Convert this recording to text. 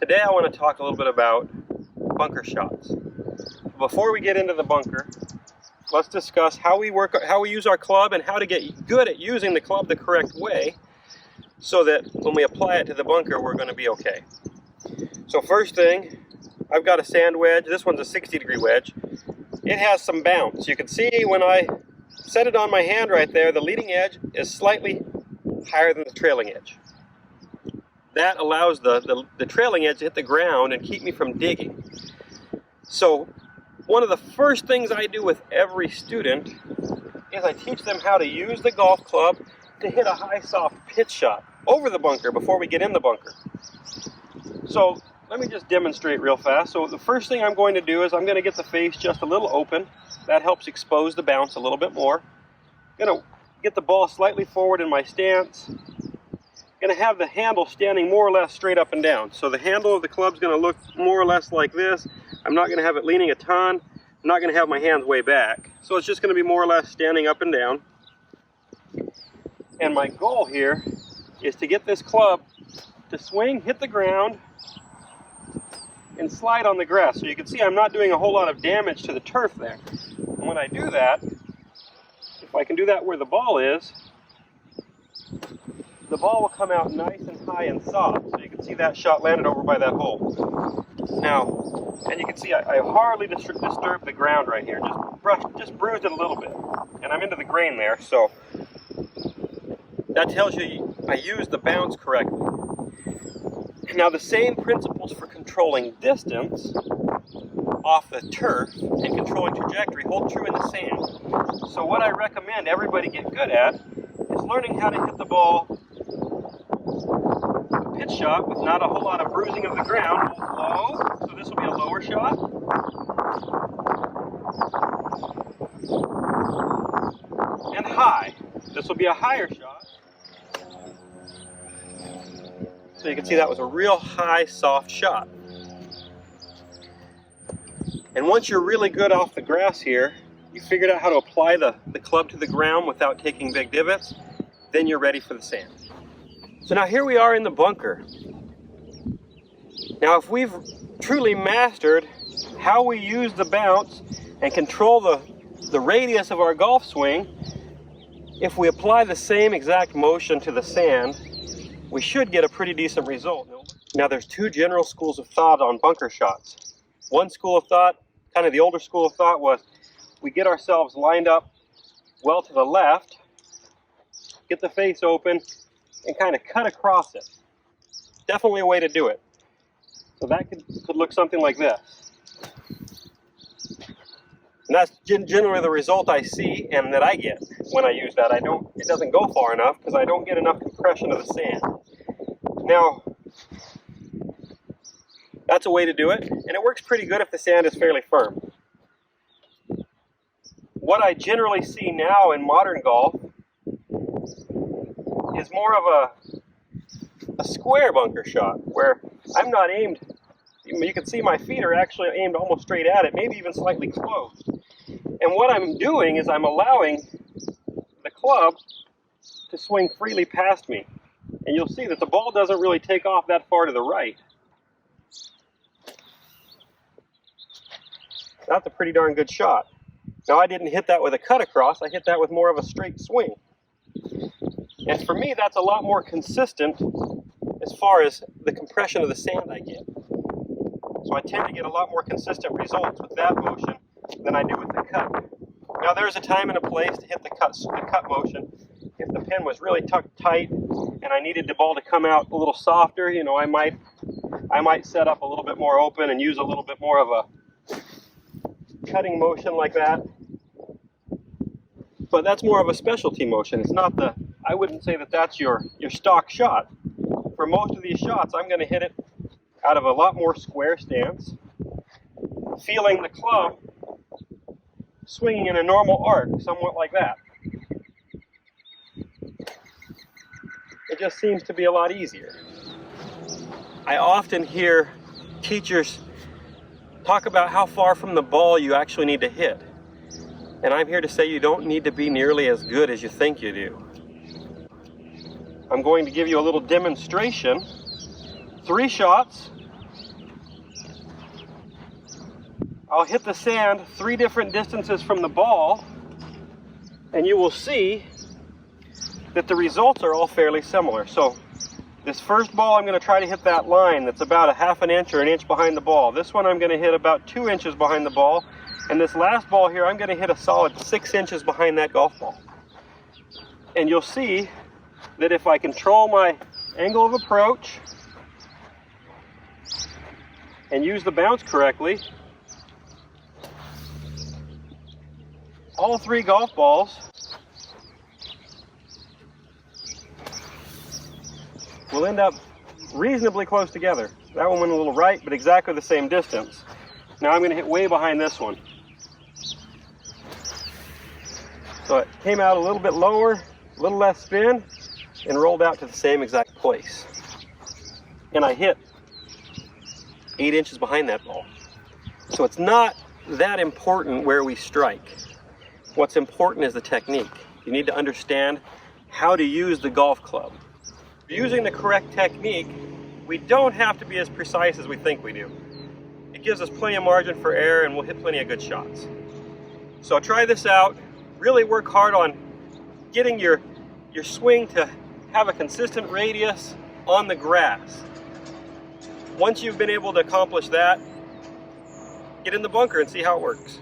Today I want to talk a little bit about bunker shots. Before we get into the bunker, let's discuss how we use our club and how to get good at using the club the correct way so that when we apply it to the bunker, we're going to be okay. So first thing, I've got a sand wedge. This one's a 60-degree wedge. It has some bounce. You can see when I set it on my hand right there, the leading edge is slightly higher than the trailing edge. That allows the trailing edge to hit the ground and keep me from digging. So one of the first things I do with every student is I teach them how to use the golf club to hit a high soft pitch shot over the bunker before we get in the bunker. So let me just demonstrate real fast. So the first thing I'm going to do is I'm going to get the face just a little open. That helps expose the bounce a little bit more. I'm going to get the ball slightly forward in my stance. Going to have the handle standing more or less straight up and down. So the handle of the club is going to look more or less like this. I'm not going to have it leaning a ton. I'm not going to have my hands way back. So it's just going to be more or less standing up and down. And my goal here is to get this club to swing, hit the ground, and slide on the grass. So you can see I'm not doing a whole lot of damage to the turf there. And when I do that, if I can do that where the ball is, the ball will come out nice and high and soft. So you can see that shot landed over by that hole. Now, and you can see I hardly disturbed the ground right here. Just bruised it a little bit. And I'm into the grain there, so that tells you I used the bounce correctly. Now the same principles for controlling distance off the turf and controlling trajectory hold true in the sand. So what I recommend everybody get good at is learning how to hit the ball pitch shot with not a whole lot of bruising of the ground. Low, so this will be a lower shot. And high, this will be a higher shot. So you can see that was a real high, soft shot. And once you're really good off the grass here, you figured out how to apply the club to the ground without taking big divots, then you're ready for the sand. So now here we are in the bunker. Now if we've truly mastered how we use the bounce and control the radius of our golf swing, if we apply the same exact motion to the sand, we should get a pretty decent result. Now there's two general schools of thought on bunker shots. One school of thought, kind of the older school of thought, was we get ourselves lined up well to the left, get the face open, and kind of cut across it. Definitely a way to do it. So that could look something like this. And that's generally the result I see and that I get when I use that. It doesn't go far enough because I don't get enough compression of the sand. Now, that's a way to do it, and it works pretty good if the sand is fairly firm. What I generally see now in modern golf is more of a square bunker shot where I'm not aimed. You can see my feet are actually aimed almost straight at it, maybe even slightly closed. And what I'm doing is I'm allowing the club to swing freely past me. And you'll see that the ball doesn't really take off that far to the right. That's a pretty darn good shot. Now I didn't hit that with a cut across, I hit that with more of a straight swing. And for me, that's a lot more consistent as far as the compression of the sand I get. So I tend to get a lot more consistent results with that motion than I do with the cut. Now there's a time and a place to hit the cut motion. If the pin was really tucked tight and I needed the ball to come out a little softer, you know, I might set up a little bit more open and use a little bit more of a cutting motion like that. But that's more of a specialty motion. It's not I wouldn't say that that's your stock shot. For most of these shots, I'm going to hit it out of a lot more square stance, feeling the club swinging in a normal arc, somewhat like that. It just seems to be a lot easier. I often hear teachers talk about how far from the ball you actually need to hit. And I'm here to say you don't need to be nearly as good as you think you do. I'm going to give you a little demonstration. 3 shots I'll hit the sand 3 different distances from the ball, and you will see that the results are all fairly similar. So this first ball, I'm going to try to hit that line that's about a ½ inch or an inch behind the ball. This one I'm going to hit about 2 inches behind the ball. And this last ball here, I'm going to hit a solid 6 inches behind that golf ball. And you'll see that if I control my angle of approach and use the bounce correctly, all 3 golf balls will end up reasonably close together. That one went a little right, but exactly the same distance. Now I'm going to hit way behind this one. So it came out a little bit lower, a little less spin, and rolled out to the same exact place. And I hit 8 inches behind that ball. So it's not that important where we strike. What's important is the technique. You need to understand how to use the golf club. Using the correct technique, we don't have to be as precise as we think we do. It gives us plenty of margin for error, and we'll hit plenty of good shots. So try this out. Really work hard on getting your swing to have a consistent radius on the grass. Once you've been able to accomplish that, get in the bunker and see how it works.